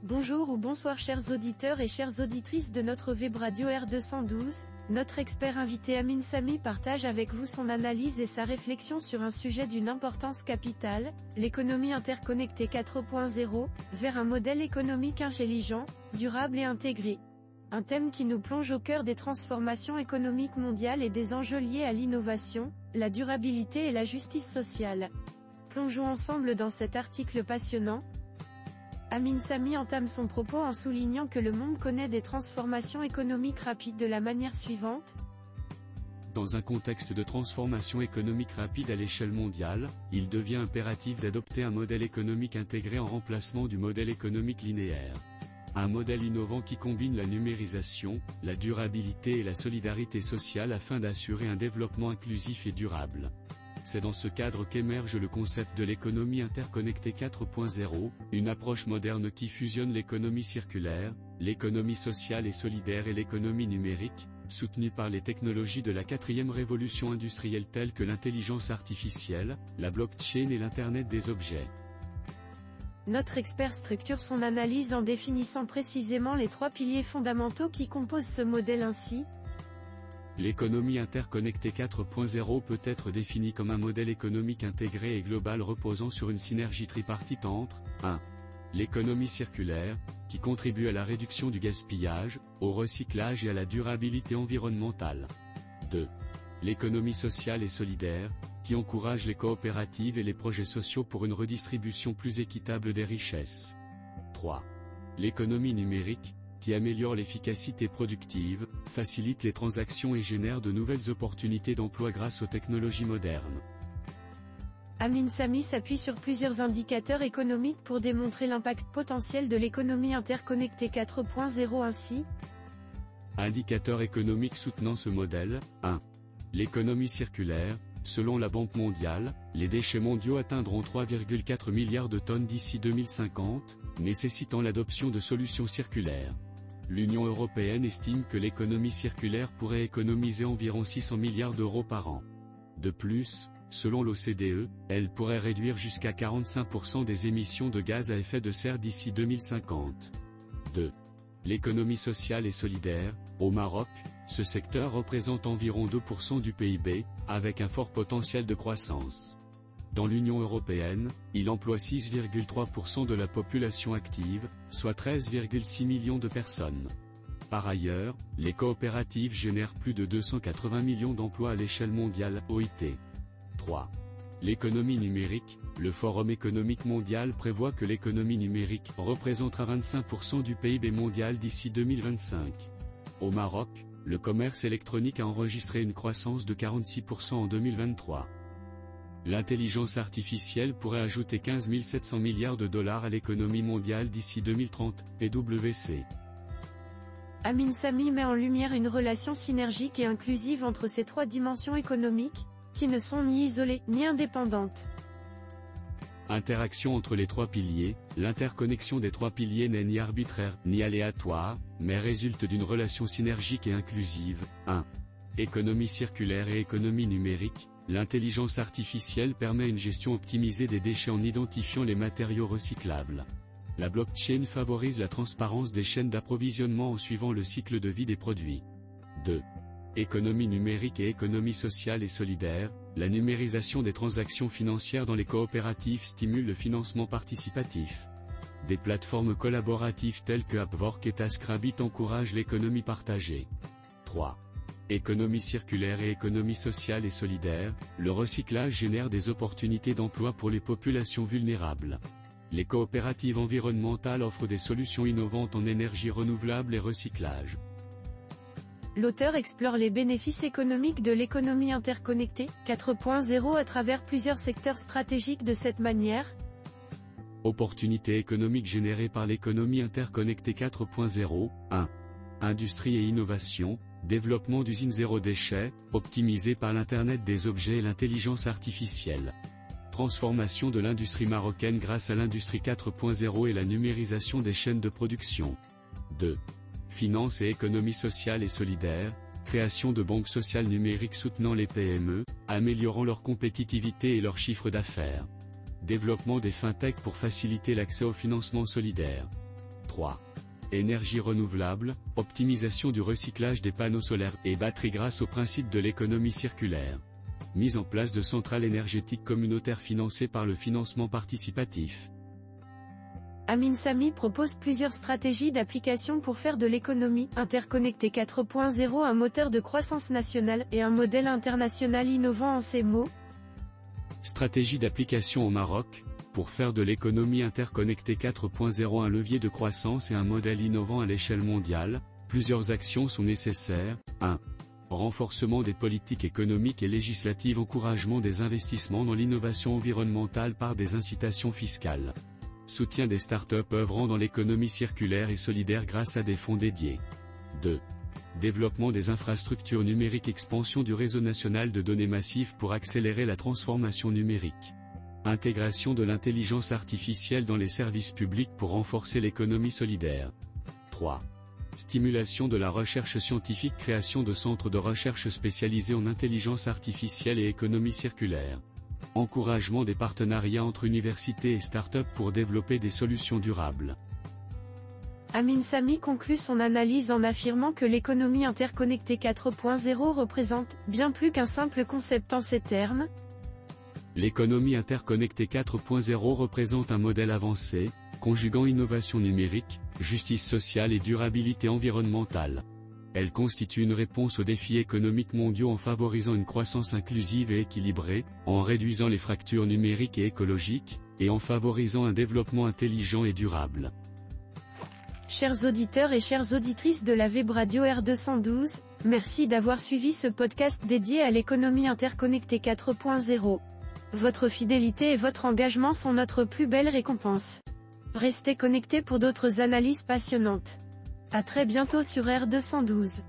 Bonjour ou bonsoir chers auditeurs et chères auditrices de notre web radio R212, notre expert invité Amin Samy partage avec vous son analyse et sa réflexion sur un sujet d'une importance capitale, l'économie interconnectée 4.0, vers un modèle économique intelligent, durable et intégré. Un thème qui nous plonge au cœur des transformations économiques mondiales et des enjeux liés à l'innovation, la durabilité et la justice sociale. Plongeons ensemble dans cet article passionnant. Amin Samy entame son propos en soulignant que le monde connaît des transformations économiques rapides de la manière suivante. Dans un contexte de transformation économique rapide à l'échelle mondiale, il devient impératif d'adopter un modèle économique intégré en remplacement du modèle économique linéaire. Un modèle innovant qui combine la numérisation, la durabilité et la solidarité sociale afin d'assurer un développement inclusif et durable. C'est dans ce cadre qu'émerge le concept de l'économie interconnectée 4.0, une approche moderne qui fusionne l'économie circulaire, l'économie sociale et solidaire et l'économie numérique, soutenue par les technologies de la quatrième révolution industrielle telles que l'intelligence artificielle, la blockchain et l'Internet des objets. Notre expert structure son analyse en définissant précisément les trois piliers fondamentaux qui composent ce modèle ainsi. L'économie interconnectée 4.0 peut être définie comme un modèle économique intégré et global reposant sur une synergie tripartite entre 1. L'économie circulaire, qui contribue à la réduction du gaspillage, au recyclage et à la durabilité environnementale. 2. L'économie sociale et solidaire, qui encourage les coopératives et les projets sociaux pour une redistribution plus équitable des richesses. 3. L'économie numérique, qui améliore l'efficacité productive, facilite les transactions et génère de nouvelles opportunités d'emploi grâce aux technologies modernes. Amin Samy s'appuie sur plusieurs indicateurs économiques pour démontrer l'impact potentiel de l'économie interconnectée 4.0 ainsi. Indicateurs économiques soutenant ce modèle, 1. L'économie circulaire, selon la Banque mondiale, les déchets mondiaux atteindront 3,4 milliards de tonnes d'ici 2050, nécessitant l'adoption de solutions circulaires. L'Union européenne estime que l'économie circulaire pourrait économiser environ 600 milliards d'euros par an. De plus, selon l'OCDE, elle pourrait réduire jusqu'à 45% des émissions de gaz à effet de serre d'ici 2050. 2. L'économie sociale et solidaire, au Maroc, ce secteur représente environ 2% du PIB, avec un fort potentiel de croissance. Dans l'Union européenne, il emploie 6,3% de la population active, soit 13,6 millions de personnes. Par ailleurs, les coopératives génèrent plus de 280 millions d'emplois à l'échelle mondiale, OIT. 3. L'économie numérique, le Forum économique mondial prévoit que l'économie numérique représentera 25% du PIB mondial d'ici 2025. Au Maroc, le commerce électronique a enregistré une croissance de 46% en 2023. L'intelligence artificielle pourrait ajouter 15 700 milliards de dollars à l'économie mondiale d'ici 2030, PwC. Amin Samy met en lumière une relation synergique et inclusive entre ces trois dimensions économiques, qui ne sont ni isolées, ni indépendantes. Interaction entre les trois piliers, l'interconnexion des trois piliers n'est ni arbitraire, ni aléatoire, mais résulte d'une relation synergique et inclusive. 1. Économie circulaire et économie numérique. L'intelligence artificielle permet une gestion optimisée des déchets en identifiant les matériaux recyclables. La blockchain favorise la transparence des chaînes d'approvisionnement en suivant le cycle de vie des produits. 2. Économie numérique et économie sociale et solidaire. La numérisation des transactions financières dans les coopératives stimule le financement participatif. Des plateformes collaboratives telles que Upwork et TaskRabbit encouragent l'économie partagée. 3. Économie circulaire et économie sociale et solidaire, le recyclage génère des opportunités d'emploi pour les populations vulnérables. Les coopératives environnementales offrent des solutions innovantes en énergie renouvelable et recyclage. L'auteur explore les bénéfices économiques de l'économie interconnectée 4.0 à travers plusieurs secteurs stratégiques de cette manière. Opportunités économiques générées par l'économie interconnectée 4.0, 1. Industrie et innovation, développement d'usines zéro déchet, optimisées par l'Internet des objets et l'intelligence artificielle. Transformation de l'industrie marocaine grâce à l'industrie 4.0 et la numérisation des chaînes de production. 2. Finance et économie sociale et solidaire, création de banques sociales numériques soutenant les PME, améliorant leur compétitivité et leur chiffre d'affaires. Développement des fintechs pour faciliter l'accès au financement solidaire. 3. Énergie renouvelable, optimisation du recyclage des panneaux solaires et batteries grâce au principe de l'économie circulaire. Mise en place de centrales énergétiques communautaires financées par le financement participatif. Amin Samy propose plusieurs stratégies d'application pour faire de l'économie interconnectée 4.0 un moteur de croissance nationale et un modèle international innovant en ces mots. Stratégie d'application au Maroc, pour faire de l'économie interconnectée 4.0 un levier de croissance et un modèle innovant à l'échelle mondiale, plusieurs actions sont nécessaires. 1. Renforcement des politiques économiques et législatives, encouragement des investissements dans l'innovation environnementale par des incitations fiscales. Soutien des startups œuvrant dans l'économie circulaire et solidaire grâce à des fonds dédiés. 2. Développement des infrastructures numériques, expansion du réseau national de données massives pour accélérer la transformation numérique. Intégration de l'intelligence artificielle dans les services publics pour renforcer l'économie solidaire. 3. Stimulation de la recherche scientifique, création de centres de recherche spécialisés en intelligence artificielle et économie circulaire. Encouragement des partenariats entre universités et start-up pour développer des solutions durables. Amin Samy conclut son analyse en affirmant que l'économie interconnectée 4.0 représente bien plus qu'un simple concept en ces termes. L'économie interconnectée 4.0 représente un modèle avancé, conjuguant innovation numérique, justice sociale et durabilité environnementale. Elle constitue une réponse aux défis économiques mondiaux en favorisant une croissance inclusive et équilibrée, en réduisant les fractures numériques et écologiques, et en favorisant un développement intelligent et durable. Chers auditeurs et chères auditrices de la Web Radio R212, merci d'avoir suivi ce podcast dédié à l'économie interconnectée 4.0. Votre fidélité et votre engagement sont notre plus belle récompense. Restez connectés pour d'autres analyses passionnantes. À très bientôt sur R212.